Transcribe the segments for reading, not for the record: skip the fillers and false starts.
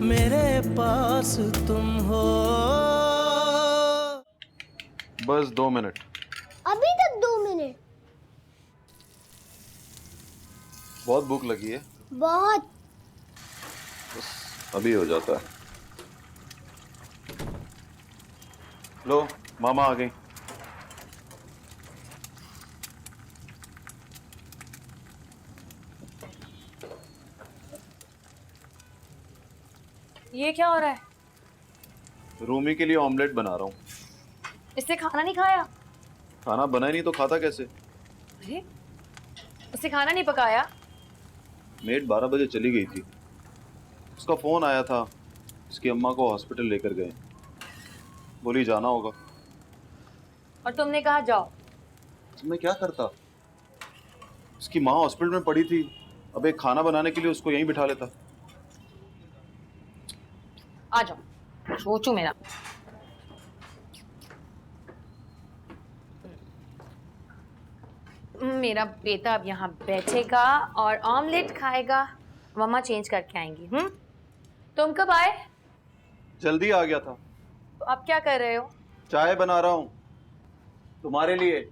मेरे पास तुम हो। बस 2 मिनट। अभी तक 2 मिनट? बहुत भूख लगी है। बहुत। बस अभी हो जाता है। लो, मामा आ गई। ये क्या हो रहा है? रूमी के लिए ऑमलेट बना रहा हूँ। इससे खाना नहीं खाया? खाना बना ही नहीं तो खाता कैसे? अरे, उससे खाना नहीं पकाया? मेड 12 बजे चली गई थी। उसका फोन आया था, उसकी अम्मा को हॉस्पिटल लेकर गए, बोली जाना होगा। और तुमने कहा जाओ। तो मैं क्या करता? उसकी माँ हॉस्पिटल में पड़ी थी, अब एक खाना बनाने के लिए उसको यहीं बिठा लेता। आ जाओ, सोचू मेरा। मेरा बेटा अब यहाँ बैठेगा और ऑमलेट खाएगा। मम्मा चेंज करके आएंगी। तुम कब आए? जल्दी आ गया था। तो अब क्या कर रहे हो? चाय बना रहा हूँ तुम्हारे लिए।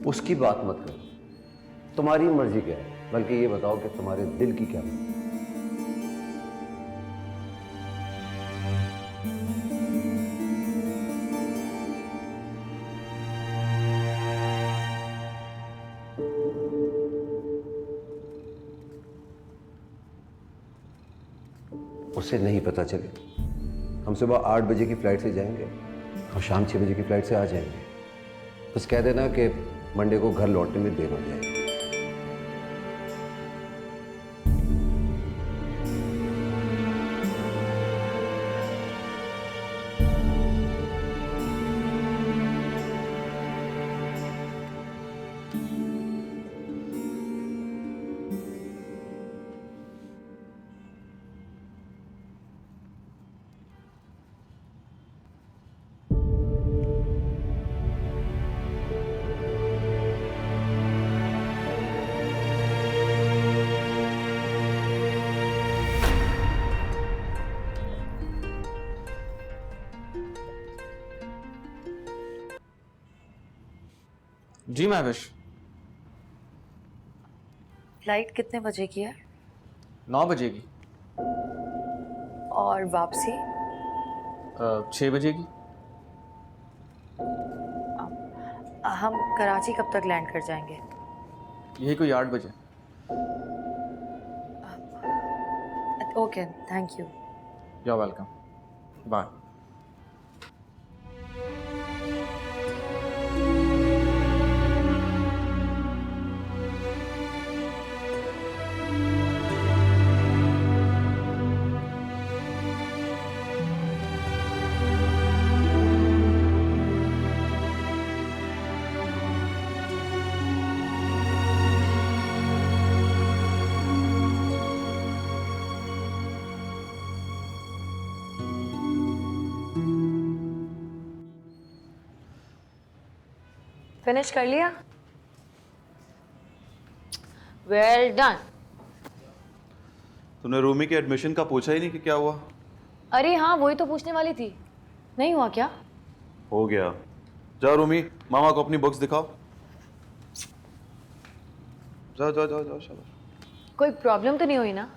उसकी बात मत करो, तुम्हारी मर्जी क्या है, बल्कि ये बताओ कि तुम्हारे दिल की क्या है। उसे नहीं पता चले। हम सुबह 8 बजे की फ्लाइट से जाएंगे और शाम 6 बजे की फ्लाइट से आ जाएंगे। बस कह देना कि मंडे को घर लौटने में देर हो जाएगी। जी महविश। फ्लाइट कितने बजे की है? 9 बजे की। और वापसी? 6 बजे की। हम कराची कब तक लैंड कर जाएंगे? यही कोई 8 बजे। Okay, thank you. You are welcome. Bye. Finish कर लिया? Well done. तूने रूमी के एडमिशन का पूछा ही नहीं कि क्या हुआ? अरे हाँ, वही तो पूछने वाली थी। नहीं हुआ क्या? हो गया। जाओ रूमी, मामा को अपनी बुक्स दिखाओ। जाओ जाओ जाओ जाओ, शाबाश। कोई प्रॉब्लम तो नहीं हुई ना?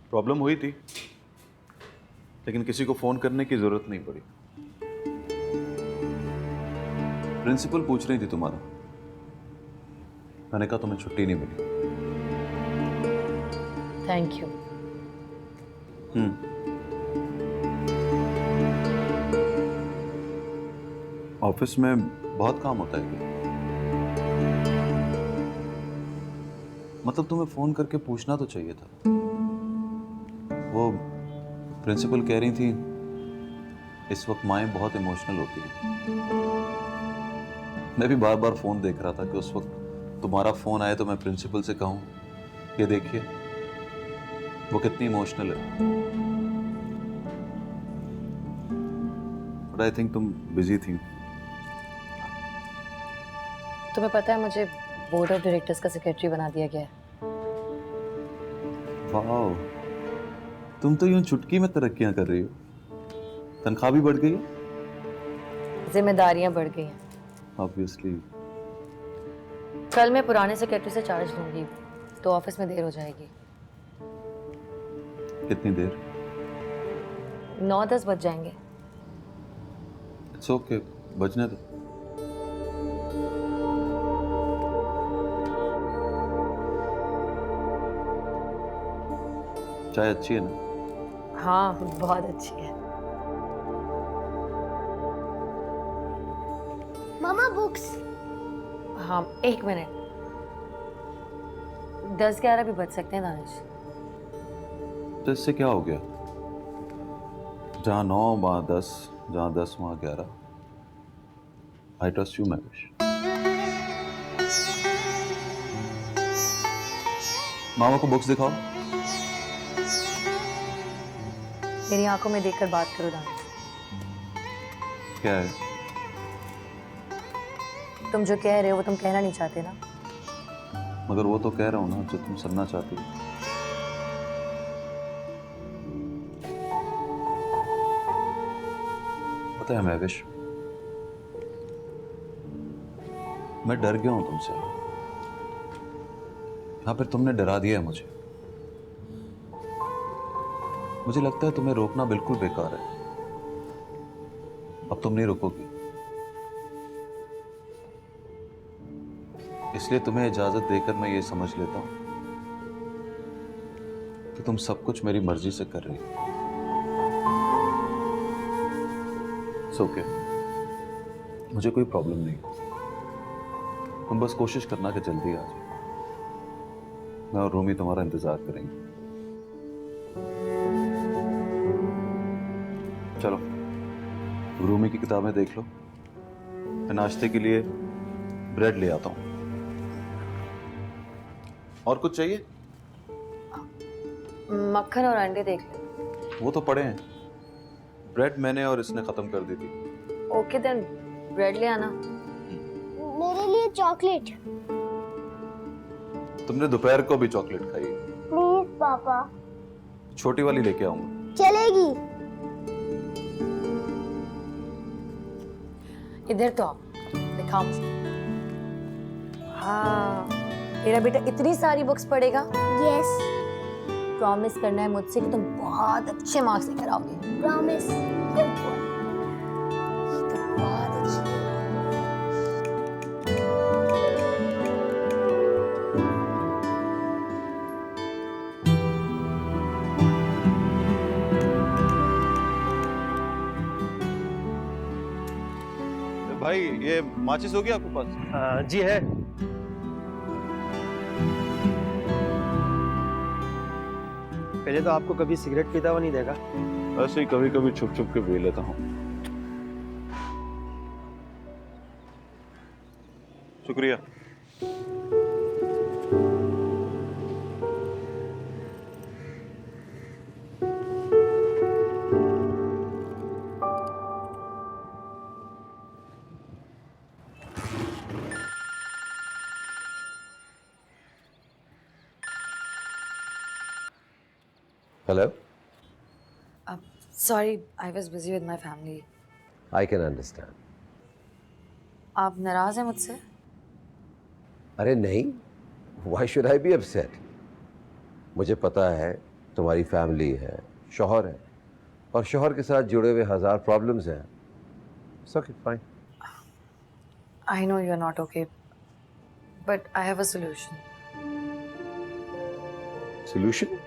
प्रॉब्लम हुई थी, लेकिन किसी को फोन करने की जरूरत नहीं पड़ी। प्रिंसिपल पूछ रही थी तुम्हारा, मैंने कहा तुम्हें छुट्टी नहीं मिली। Thank you. ऑफिस में बहुत काम होता है क्या? मतलब तुम्हें फ़ोन करके पूछना तो चाहिए था। वो प्रिंसिपल कह रही थी इस वक्त माएँ बहुत इमोशनल होती हैं। मैं भी बार बार फ़ोन देख रहा था कि उस वक्त तुम्हारा फ़ोन आए तो मैं प्रिंसिपल से कहूँ ये देखिए वो कितनी इमोशनल है। बट आई थिंक तुम बिजी थी। तुम्हें पता है मुझे बोर्ड ऑफ डायरेक्टर्स का सेक्रेटरी बना दिया गया है। वाह, तुम तो यूं चुटकी में तरक्कियां कर रही हो। तनख्वाह भी बढ़ गई है? जिम्मेदारियां बढ़ गई हैं। ऑब्वियसली। कल मैं पुराने सेक्रेटरी से चार्ज लूंगी तो ऑफिस में देर हो जाएगी। कितनी देर? 9-10 बज जाएंगे। इट्स ओके, बजने दो। चाय अच्छी है ना? हाँ बहुत अच्छी है। मामा बुक्स। हाँ 1 मिनट, 10-11 भी बज सकते हैं दानिश। तो इससे क्या हो गया? जहाँ 9 वहाँ 10, जहाँ 10 वहाँ 11। I trust you Mahvish. मामा को बुक्स दिखाओ। मेरी आंखों में देखकर बात करो दानिश। क्या है? तुम जो कह रहे हो वो तुम कहना नहीं चाहते ना। मगर वो तो कह रहा हूँ ना जो तुम सुनना चाहती हो। पता है महविश, मैं डर गया हूं तुमसे। यहां पर तुमने डरा दिया है मुझे। मुझे लगता है तुम्हें रोकना बिल्कुल बेकार है। अब तुम नहीं रुकोगी, इसलिए तुम्हें इजाजत देकर मैं ये समझ लेता हूं कि तुम सब कुछ मेरी मर्जी से कर रही हो। ओके, मुझे कोई प्रॉब्लम नहीं। तुम बस कोशिश करना कि जल्दी आ जाओ। मैं और रूमी तुम्हारा इंतजार करेंगे। चलो, रूमी की किताबें देख लो। मैं नाश्ते के लिए ब्रेड ले आता हूं। और कुछ चाहिए? मक्खन और अंडे देख लो। वो तो पड़े हैं। ब्रेड मैंने और इसने खत्म कर दी थी। ओके देन ब्रेड ले आना। मेरे लिए चॉकलेट तुमने दोपहर को भी चॉकलेट खाई। प्लीज पापा। छोटी वाली लेके आऊंगा। चलेगी। इधर तो आओ, दिखाओ मुझे। हाँ मेरा बेटा इतनी सारी बुक्स पढ़ेगा। यस प्रॉमिस करना है मुझसे कि तुम बहुत अच्छे मार्क्स लेकर आओगे। प्रॉमिस। तो बहुत अच्छी है। भाई ये माचिस होगी आपके पास? जी है। पहले तो आपको कभी सिगरेट पीता हुआ नहीं देखा। ऐसे ही कभी कभी छुप छुप के पी लेता हूँ। शुक्रिया। Hello? Sorry, I was busy with my family. I can understand. आप नाराज हैं मुझसे? अरे नहीं, Why should I be upset? मुझे पता है तुम्हारी फैमिली है, शौहर है, और शौहर के साथ जुड़े हुए 1000 प्रॉब्लम्स हैं। It's okay, fine. I know you're not okay, but I have a solution. Solution?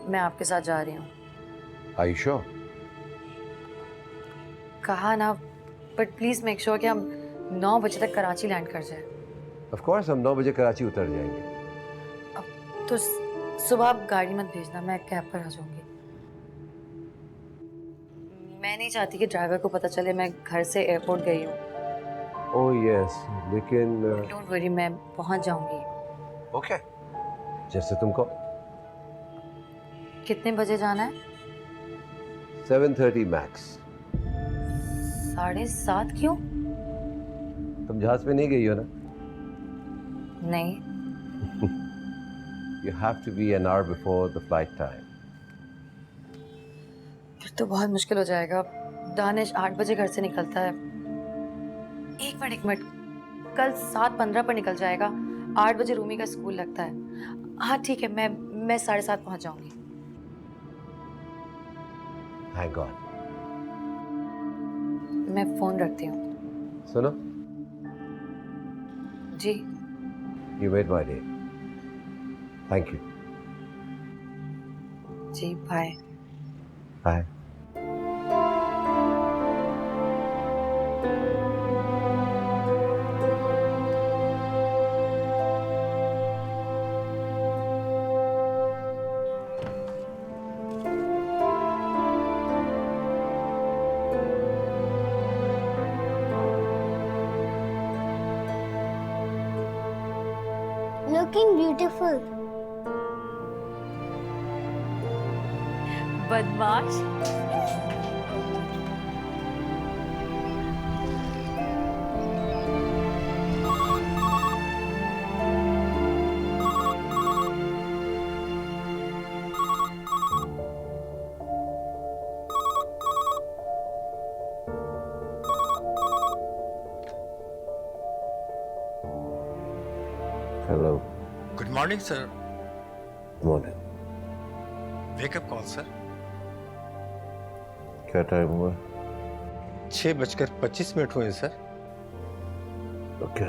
मैं आपके साथ जा रही हूँ। Are you sure? कहा ना, बट प्लीज मेक श्योर कि हम 9 बजे तक कराची लैंड कर जाए। ऑफ कोर्स हम 9 बजे कराची उतर जाएंगे। अब तो सुबह आप गाड़ी मत भेजना, मैं कैब पर आ जाऊंगी। मैं नहीं चाहती कि ड्राइवर को पता चले मैं घर से एयरपोर्ट गई हूँ। ओह यस, लेकिन डोंट वरी, मैं पहुंच जाऊंगी। ओके, जैसे तुमको। कितने बजे जाना है? 7:30 मैक्स। 7:30 क्यों? तुम जहाज पे नहीं गई हो ना? नहीं। You have to be an hour before the flight time. फिर तो बहुत मुश्किल हो जाएगा। दानिश 8 बजे घर से निकलता है। एक मिनट, कल 7:15 पर निकल जाएगा। 8 बजे रूमी का स्कूल लगता है। हाँ ठीक है, मैं 7:30 पहुंच जाऊंगी। Thank God. मैं फोन रखती हूँ। सुनो, जी। you made my day. Thank you. जी बाय। Bye. Looking beautiful. बदमाश। Hello. Good morning sir. Morning. Wake up call sir. क्या टाइम हुआ? 6:25 हुए सर। ओके।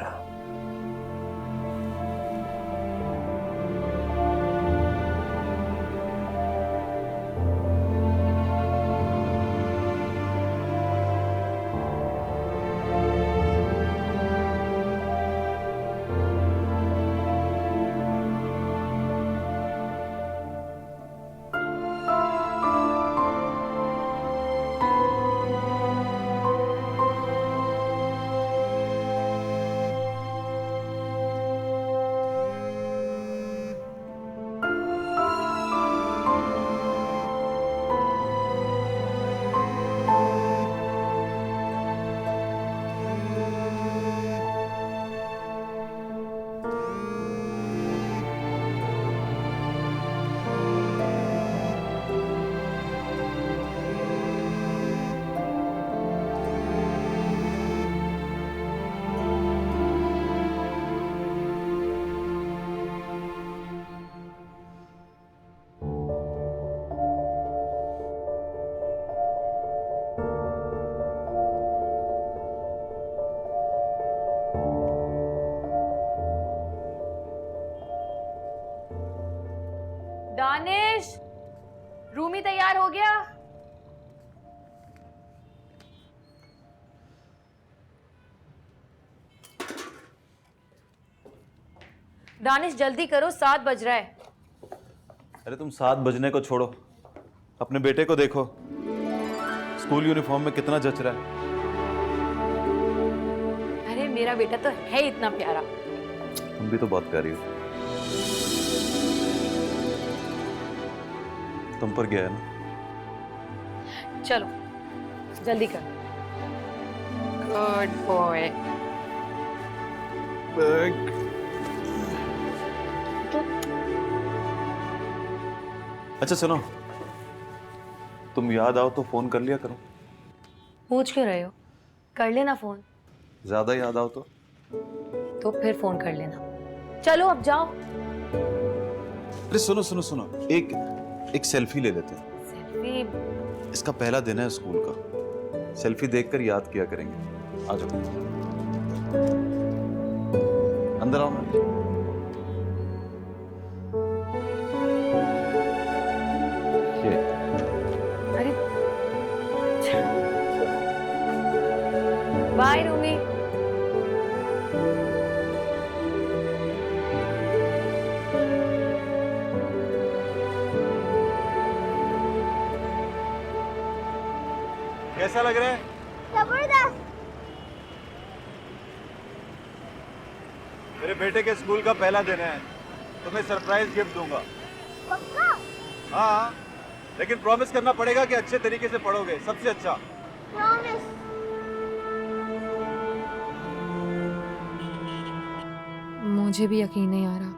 दानिश, रूमी तैयार हो गया? दानिश जल्दी करो, 7 बज रहा है। अरे तुम 7 बजने को छोड़ो, अपने बेटे को देखो, स्कूल यूनिफॉर्म में कितना जच रहा है। अरे मेरा बेटा तो है इतना प्यारा। तुम भी तो बहुत प्यारी हो। तुम पर गया है ना। चलो जल्दी करो। Good boy. अच्छा सुनो, तुम याद आओ तो फोन कर लिया करो। पूछ क्यों रहे हो? कर लेना फोन। ज्यादा याद आओ तो फिर फोन कर लेना। चलो अब जाओ। अरे सुनो सुनो सुनो, एक सेल्फी ले लेते हैं। सेल्फी? इसका पहला दिन है स्कूल का, सेल्फी देखकर याद किया करेंगे। आ जाओ, अंदर आओ ना। अरे बाय रूमी। कैसा लग रहा है? जबरदस्त। मेरे बेटे के स्कूल का पहला दिन है, तुम्हें सरप्राइज गिफ्ट दूंगा। पक्का? हाँ, लेकिन प्रॉमिस करना पड़ेगा कि अच्छे तरीके से पढ़ोगे, सबसे अच्छा। प्रॉमिस। मुझे भी यकीन नहीं आ रहा।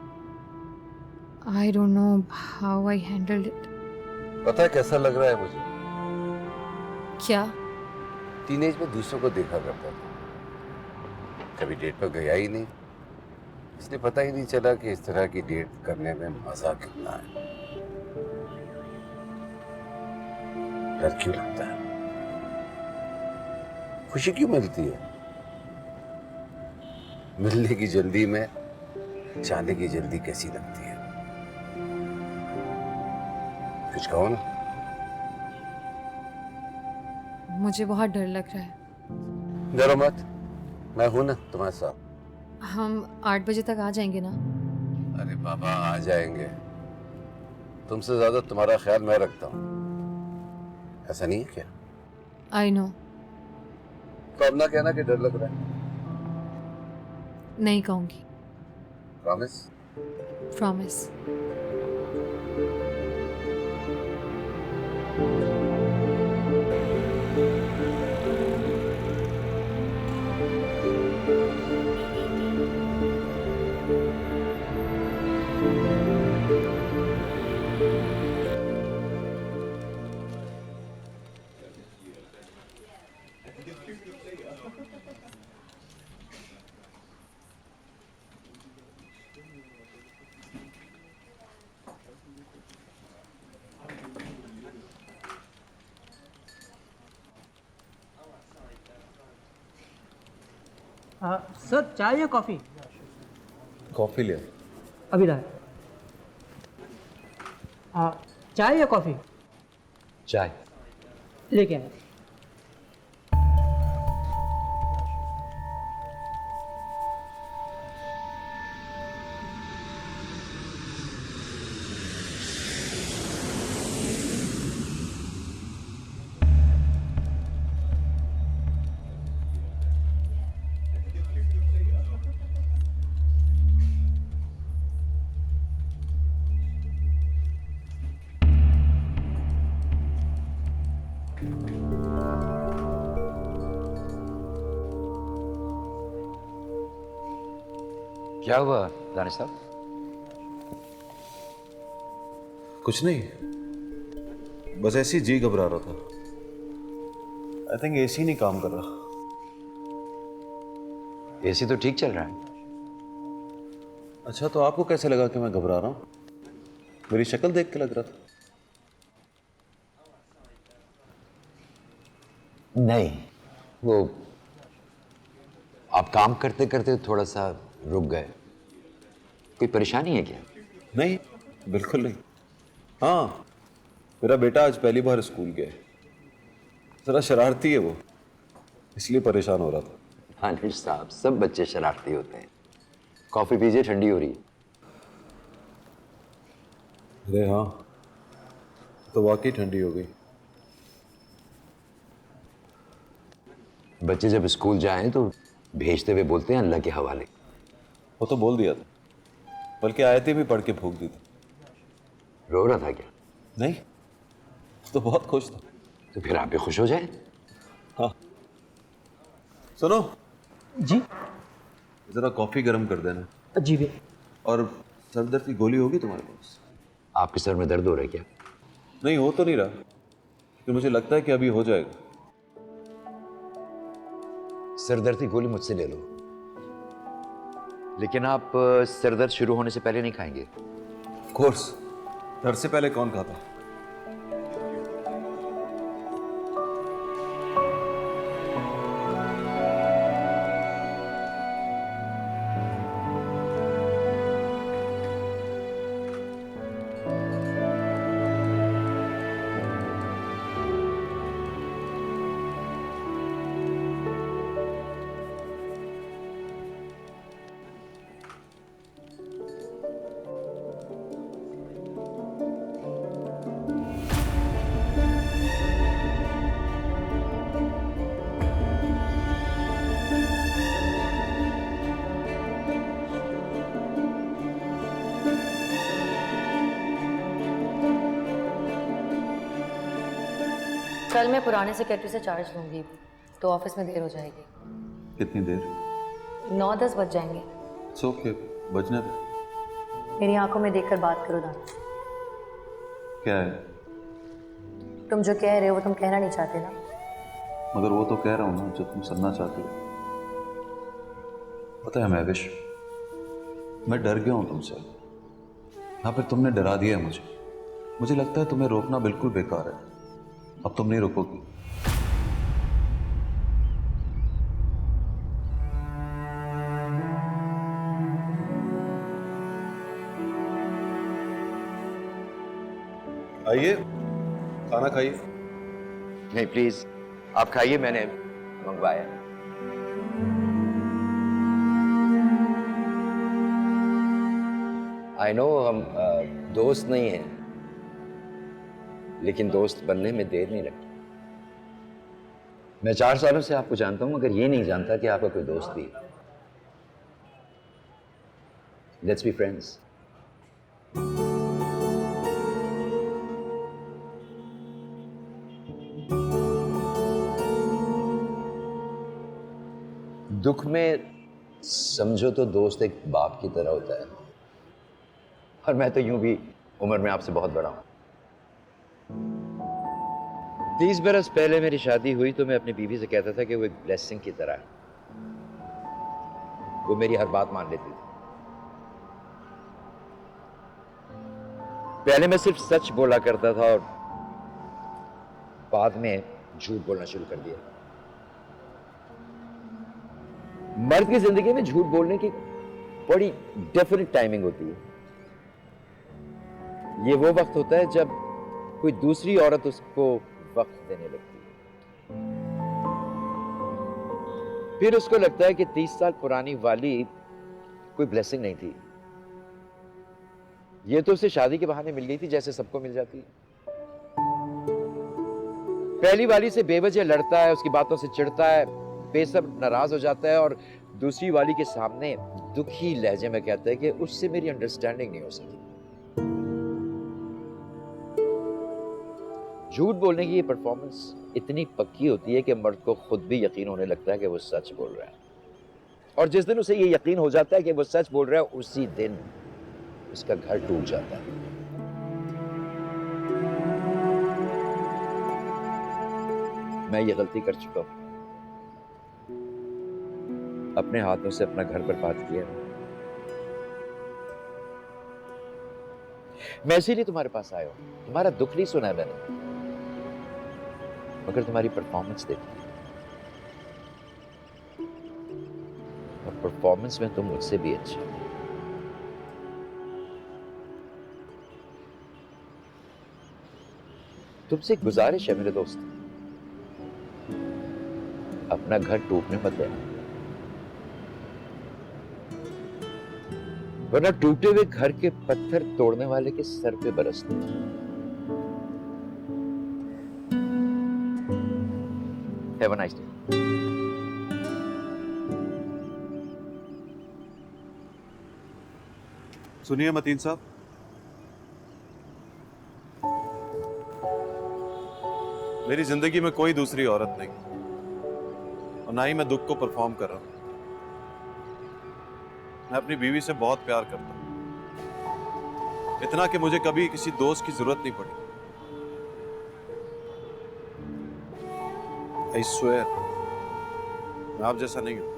I don't know how I handled it. पता है कैसा लग रहा है मुझे? क्या? टीनेज में दूसरों को देखा करता था, कभी डेट पर गया ही नहीं, इसलिए पता ही नहीं चला कि इस तरह की डेट करने में मजा कितना है। डर क्यों लगता है? खुशी क्यों मिलती है? मिलने की जल्दी में जाने की जल्दी कैसी लगती है? कुछ कहो ना। मुझे बहुत डर लग रहा है। डरो मत, मैं हूं ना तुम्हारे साथ। हम 8 बजे तक आ जाएंगे ना? अरे बाबा, आ जाएंगे। तुमसे ज्यादा तुम्हारा ख्याल मैं रखता हूँ, ऐसा नहीं है क्या? I know. तो अब ना कहना कि डर लग रहा है। नहीं कहूँगी। प्रॉमिस? प्रॉमिस। सर, चाय या कॉफ़ी? कॉफ़ी ले। अभी लाए। चाय या कॉफ़ी? चाय लेके आए। क्या हुआ दानिश साहब? कुछ नहीं, बस ऐसे ही जी घबरा रहा था। आई थिंक एसी नहीं काम कर रहा। एसी तो ठीक चल रहा है। अच्छा, तो आपको कैसे लगा कि मैं घबरा रहा हूँ? मेरी शक्ल देख के लग रहा था। नहीं, वो आप काम करते करते थोड़ा सा रुक गए। कोई परेशानी है क्या? नहीं, बिल्कुल नहीं। हाँ, मेरा बेटा आज पहली बार स्कूल गया है। जरा शरारती है वो, इसलिए परेशान हो रहा था। दानिश साहब, सब बच्चे शरारती होते हैं। कॉफी पीजिए, ठंडी हो रही है। अरे हाँ, तो वाकई ठंडी हो गई। बच्चे जब स्कूल जाएं तो भेजते हुए बोलते हैं अल्लाह के हवाले। वो तो बोल दिया था, बल्कि आयतें भी पढ़ के फूंक दी थी। रो रहा था क्या? नहीं, तो बहुत खुश था। तो फिर आप भी खुश हो जाए। हाँ, सुनो जी? जरा कॉफी गर्म कर देना। जी भैया। और सर दर्द की गोली होगी तुम्हारे पास? आपके सर में दर्द हो रहा है क्या? नहीं, हो तो नहीं रहा, लेकिन मुझे लगता है कि अभी हो जाएगा। सर दर्द की गोली मुझसे ले लो, लेकिन आप सर दर्द शुरू होने से पहले नहीं खाएंगे। ऑफ कोर्स, दर्द से पहले कौन खाता है? कल मैं पुराने सेक्रेटरी से चार्ज लूंगी, तो ऑफिस में देर हो जाएगी। कितनी देर? 9-10 बज जाएंगे। इट्स ओके, बजने दे। मेरी आंखों में देखकर बात करो दानिश। क्या है? तुम जो कह रहे हो वो तुम कहना नहीं चाहते ना। मगर वो तो कह रहा हूँ ना जो तुम सुनना चाहती हो। पता है महविश, मैं डर गया हूँ तुमसे, या फिर तुमने डरा दिया है मुझे। मुझे लगता है तुम्हें रोकना बिल्कुल बेकार है। अब तुम नहीं रोकोगी। आइए, खाना खाइए। नहीं प्लीज, आप खाइए, मैंने मंगवाया। आई नो हम दोस्त नहीं हैं, लेकिन दोस्त बनने में देर नहीं लगती। मैं 4 सालों से आपको जानता हूं, मगर ये नहीं जानता कि आपका कोई दोस्त भी है। Let's be friends. दुख में समझो तो दोस्त एक बाप की तरह होता है, और मैं तो यूं भी उम्र में आपसे बहुत बड़ा हूं। 30 बरस पहले मेरी शादी हुई तो मैं अपनी बीवी से कहता था कि वो एक ब्लेसिंग की तरह है। वो मेरी हर बात मान लेती थी। पहले मैं सिर्फ सच बोला करता था और बाद में झूठ बोलना शुरू कर दिया। मर्द की जिंदगी में झूठ बोलने की बड़ी डेफिनेट टाइमिंग होती है। ये वो वक्त होता है जब कोई दूसरी औरत उसको वक्त देने लगती है। फिर उसको लगता है कि 30 साल पुरानी वाली कोई ब्लेसिंग नहीं थी। ये तो उसे शादी के बहाने मिल गई थी, जैसे सबको मिल जाती है। पहली वाली से बेवजह लड़ता है, उसकी बातों से चिढ़ता है, बेसब्र नाराज हो जाता है, और दूसरी वाली के सामने दुखी लहजे में कहता है कि उससे मेरी अंडरस्टैंडिंग नहीं हो सकी। झूठ बोलने की ये परफॉर्मेंस इतनी पक्की होती है कि मर्द को खुद भी यकीन होने लगता है कि वो सच बोल रहा है, और जिस दिन उसे ये यकीन हो जाता है कि वो सच बोल रहा है, उसी दिन उसका घर टूट जाता है। मैं ये गलती कर चुका हूं, अपने हाथों से अपना घर बर्बाद किया। मैं इसीलिए तुम्हारे पास आया हूं। तुम्हारा दुख नहीं सुना है मैंने, मगर तुम्हारी परफॉर्मेंस देखी, और परफॉर्मेंस में तुम मुझसे भी अच्छी हो। तुमसे एक गुजारिश है मेरे दोस्त, अपना घर टूटने मत देना, वरना टूटे हुए घर के पत्थर तोड़ने वाले के सर पे बरसते हैं। Have a nice day. सुनिए मतीन साहब, मेरी जिंदगी में कोई दूसरी औरत नहीं, और ना ही मैं दुख को परफॉर्म कर रहा हूं। मैं अपनी बीवी से बहुत प्यार करता हूं, इतना कि मुझे कभी किसी दोस्त की जरूरत नहीं पड़ी। I swear, मैं आप जैसा नहीं हूं।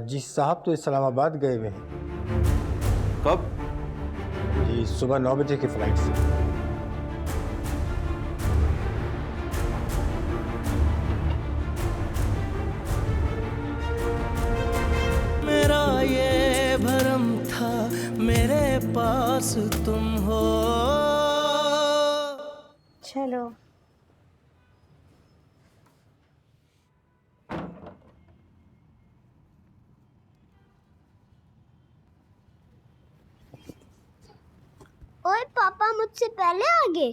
जी साहब तो इस्लामाबाद गए हुए हैं। कब? जी सुबह 9 बजे की फ्लाइट से। मेरा ये भरम था मेरे पास तुम हो। चलो ओए पापा मुझसे पहले आ गए।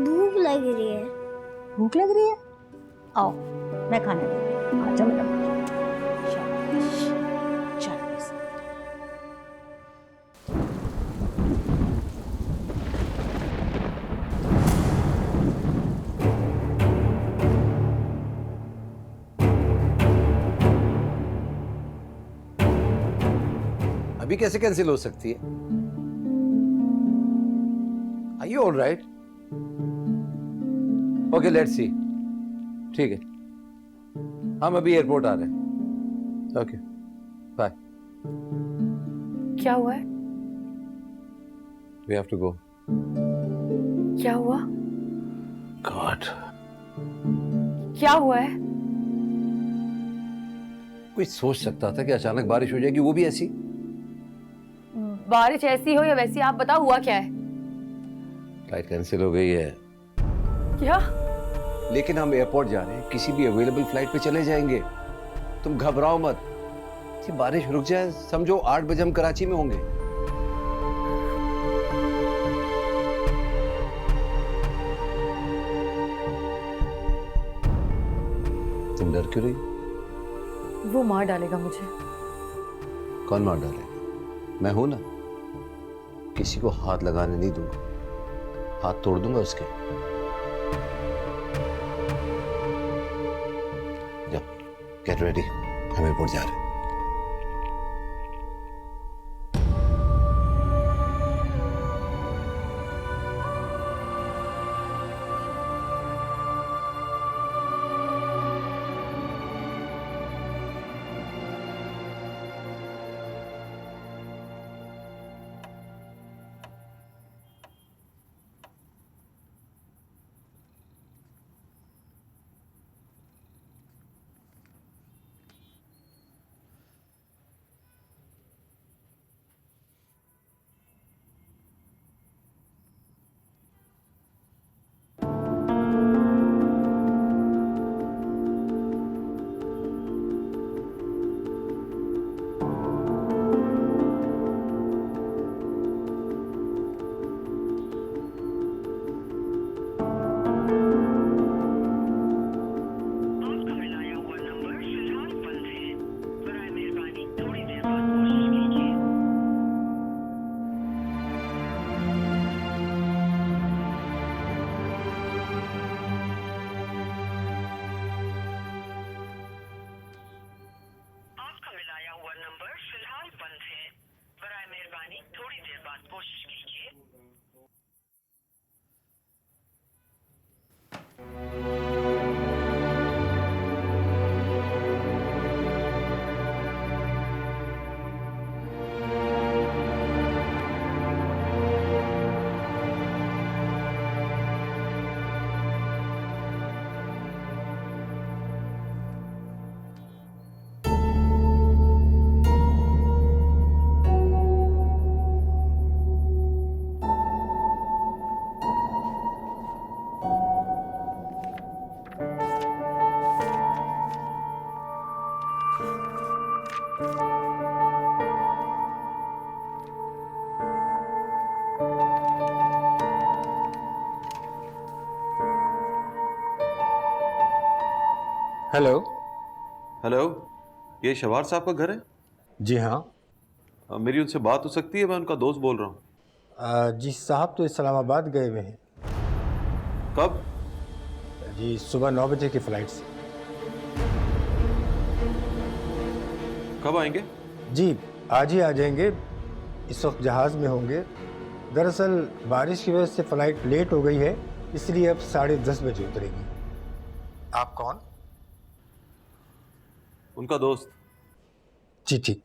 भूख लग रही है। भूख लग रही है? आओ मैं खाने देती हूँ। आ जाओ मेरा बच्चा। शाबाश, शाबाश। अभी कैसे कैंसिल हो सकती है? Are you all right? Okay let's see. ठीक है, हम अभी एयरपोर्ट आ रहे हैं। Okay bye. क्या हुआ है? We have to go. क्या हुआ? गॉड, क्या हुआ है? कोई सोच सकता था कि अचानक बारिश हो जाएगी, वो भी ऐसी? बारिश ऐसी हो या वैसी, आप बताओ हुआ क्या है? फ्लाइट कैंसिल हो गई है। क्या? लेकिन हम एयरपोर्ट जा रहे हैं, किसी भी अवेलेबल फ्लाइट पे चले जाएंगे। तुम घबराओ मत। ये बारिश रुक जाए, समझो 8 बजे हम कराची में होंगे। तुम डर क्यों रही? वो मार डालेगा मुझे। कौन मार डालेगा? मैं हूं ना, किसी को हाथ लगाने नहीं दूंगा, हाथ तोड़ दूंगा उसके। जाओ, गेट रेडी, हम एयरपोर्ट जा रहे हैं। हेलो। हेलो, ये शवार साहब का घर है? जी हाँ। मेरी उनसे बात हो सकती है? मैं उनका दोस्त बोल रहा हूँ। जी साहब तो इस्लामाबाद गए हुए हैं। कब? जी सुबह 9 बजे की फ़्लाइट से। कब आएंगे? जी आज ही आ जाएंगे, इस वक्त जहाज़ में होंगे। दरअसल बारिश की वजह से फ़्लाइट लेट हो गई है, इसलिए अब 10:30 बजे उतरेगी। आप कौन? उनका दोस्त। जी ठीक।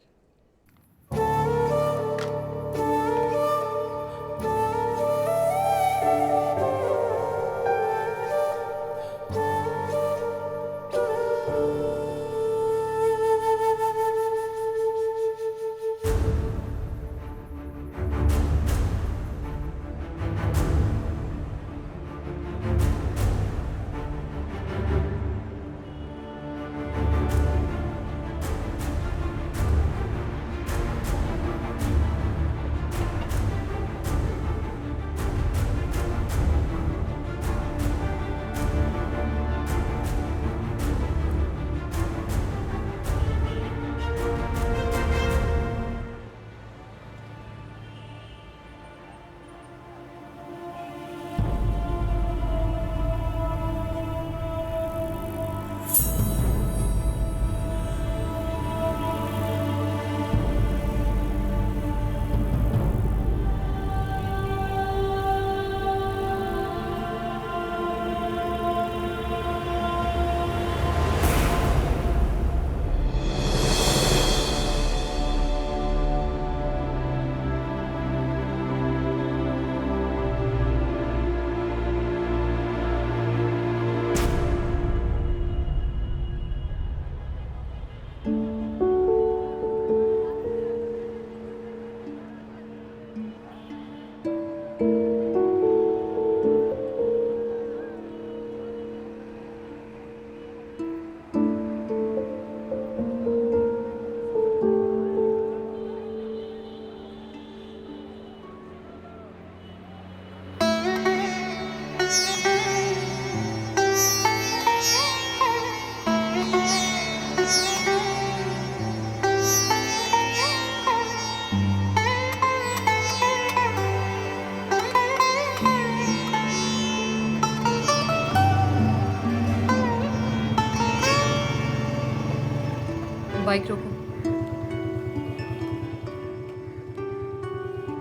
बाइक रोको।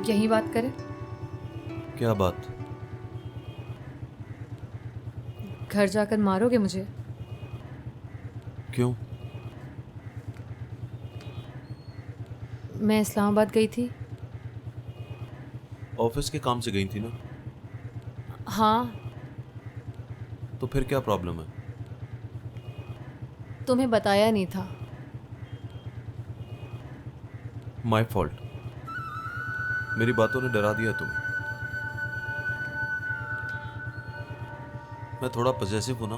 यही बात करें? क्या बात? घर जाकर मारोगे मुझे? क्यों? मैं इस्लामाबाद गई थी। ऑफिस के काम से गई थी ना? हाँ। तो फिर क्या प्रॉब्लम है? तुम्हें बताया नहीं था। My fault. मेरी बातों ने डरा दिया तुम्हें। मैं थोड़ा पजेसिव हूं ना,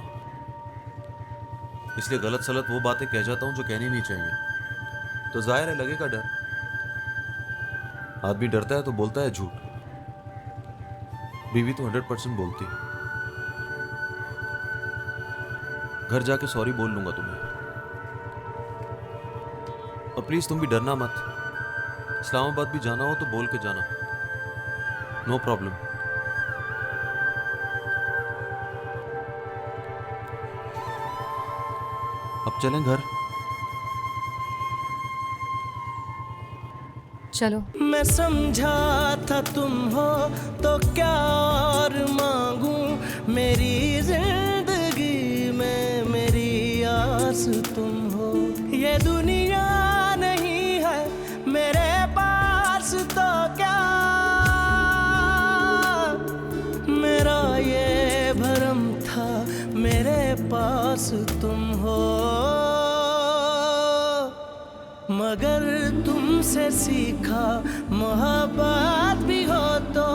इसलिए गलत सलत वो बातें कह जाता हूं जो कहनी नहीं चाहिए। तो जाहिर है लगेगा डर। आदमी डरता है तो बोलता है झूठ। बीवी तो 100% बोलती है। घर जाके सॉरी बोल लूंगा तुम्हें। और प्लीज तुम भी डरना मत। इस्लामाबाद भी जाना हो तो बोल के जाना। No problem. अब चलें घर? चलो। मैं समझा था तुम हो तो क्या और मांगू, मेरी जिंदगी में मेरी आस तुम हो। ये दुनिया नहीं है मेरे पास तो क्या, मेरा ये भरम था मेरे पास तुम हो। मगर तुमसे सीखा मोहब्बत भी हो तो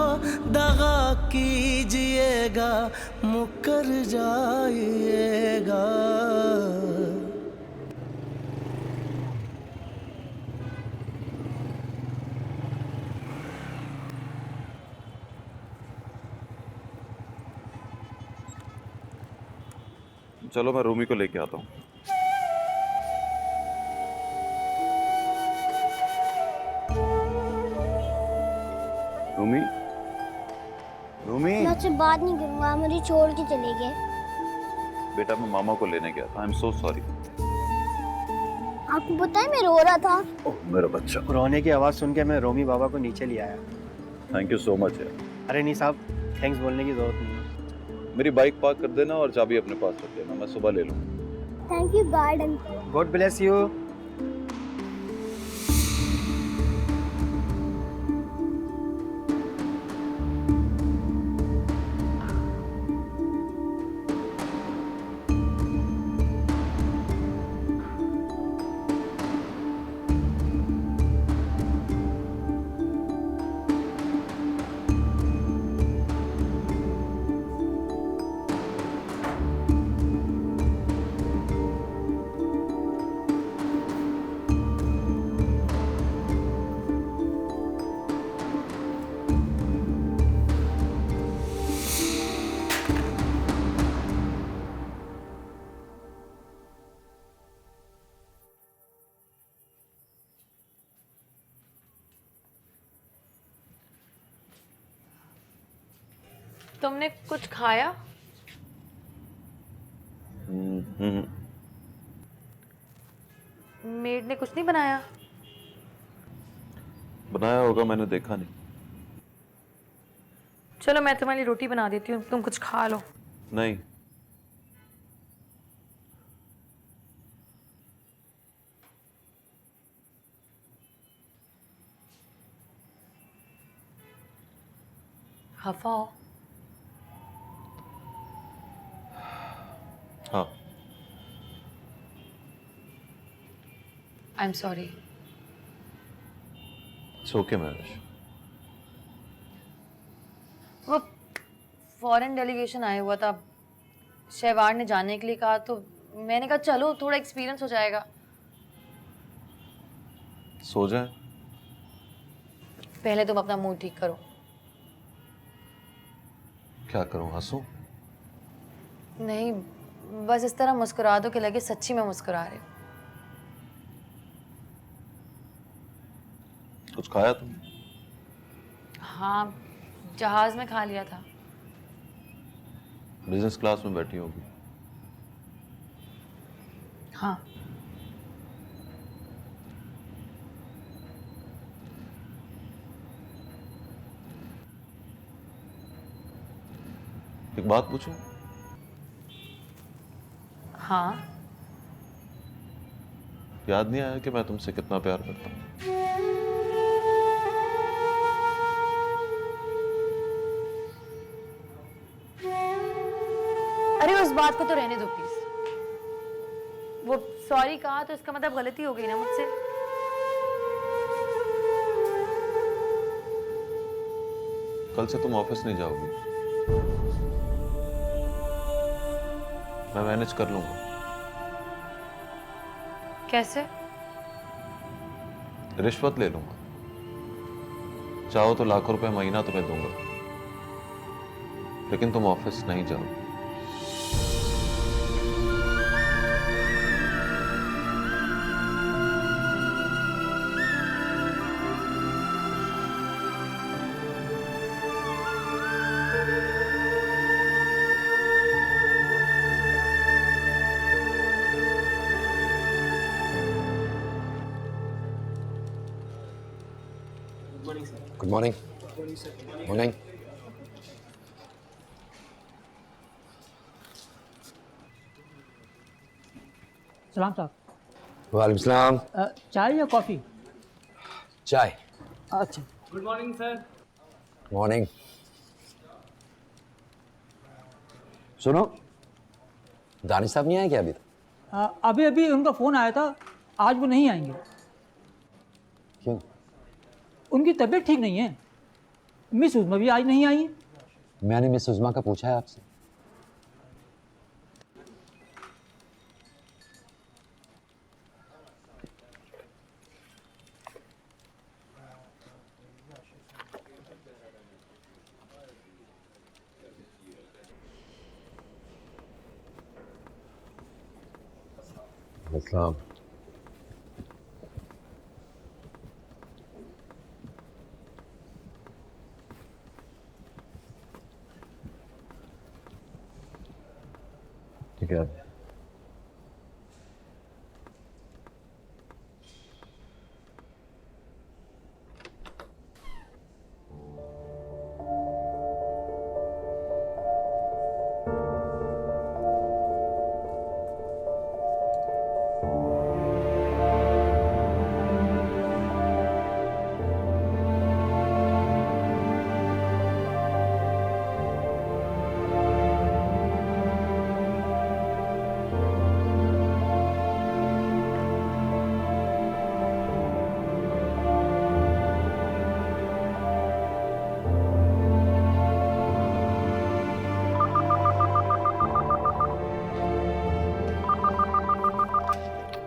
दगा कीजिएगा, मुकर जाइएगा। चलो मैं रूमी को लेके आता हूँ। रूमी, रूमी। मैं उससे बात नहीं करूंगा, आप मुझे छोड़ के चले गए। बेटा मैं मामा को लेने गया था। I am so sorry. आपको पता है मैं रो रहा था। ओह मेरा बच्चा। रोने की आवाज़ सुन के मैं रोमी बाबा को नीचे ले आया। थैंक यू सो मच यार। अरे नहीं साहब, थैंक्स बोलने की ज़रूरत नहीं है। मेरी बाइक पार्क कर देना और चाबी अपने पास रख लेना, मैं सुबह ले लूँगा। Thank you God uncle. God bless you. तुमने कुछ खाया? मेड ने कुछ नहीं बनाया? बनाया होगा, मैंने देखा नहीं। चलो मैं तुम्हारे लिए रोटी बना देती हूँ, तुम कुछ खा लो। नहीं। खफा हो? हाँ। I am sorry. It's okay marriage. वो फॉरेन डेलीगेशन आया हुआ था, शहवार ने जाने के लिए कहा तो मैंने कहा चलो थोड़ा एक्सपीरियंस हो जाएगा। सो जाए। पहले तुम अपना मूड ठीक करो। क्या करूं, हंसूं? नहीं, बस इस तरह मुस्कुरा दो कि लगे सच्ची में मुस्कुरा रहे हो। कुछ खाया तुम? हाँ, जहाज में खा लिया था। बिजनेस क्लास में बैठी होगी। हाँ। एक बात पूछूं? हाँ। याद नहीं आया कि मैं तुमसे कितना प्यार करता हूँ? अरे उस बात को तो रहने दो प्लीज। वो सॉरी कहा तो इसका मतलब गलती हो गई ना मुझसे। कल से तुम ऑफिस नहीं जाओगी। मैं मैनेज कर लूंगा। कैसे? रिश्वत ले लूंगा। चाहो तो लाखों रुपए महीना तुम्हें दूंगा, लेकिन तुम ऑफिस नहीं जाओ। Good morning. मॉर्निंग। सलाम साहब। वालेकुम सलाम। चाय या कॉफ़ी? चाय। अच्छा। Good morning sir. मॉर्निंग। सुनो, दानिश साहब नहीं आए क्या अभी तक? अभी अभी उनका फ़ोन आया था, आज वो नहीं आएंगे। क्यों? उनकी तबीयत ठीक नहीं है। मिस उज़मा भी आज नहीं आई है। मैंने मिस उज़मा का पूछा है आपसे? अस्सलाम। ठीक है।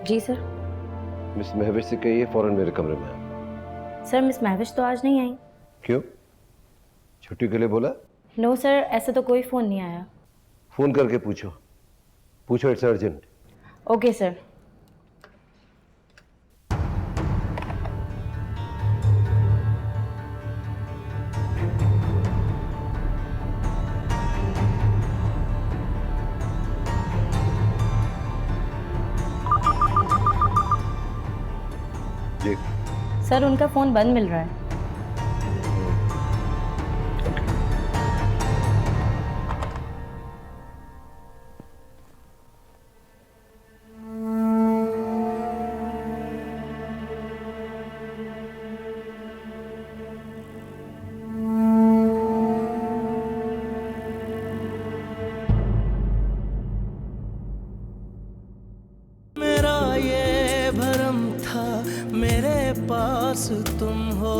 जी सर। मिस महविश से कहिए फौरन मेरे कमरे में आए। सर मिस महविश तो आज नहीं आई। क्यों? छुट्टी के लिए बोला? नो सर, ऐसा तो कोई फ़ोन नहीं आया। फोन करके पूछो, पूछो, it's urgent. Okay sir. Sir उनका फ़ोन बंद मिल रहा है। मेरा ये भरम था मेरे पास तुम हो।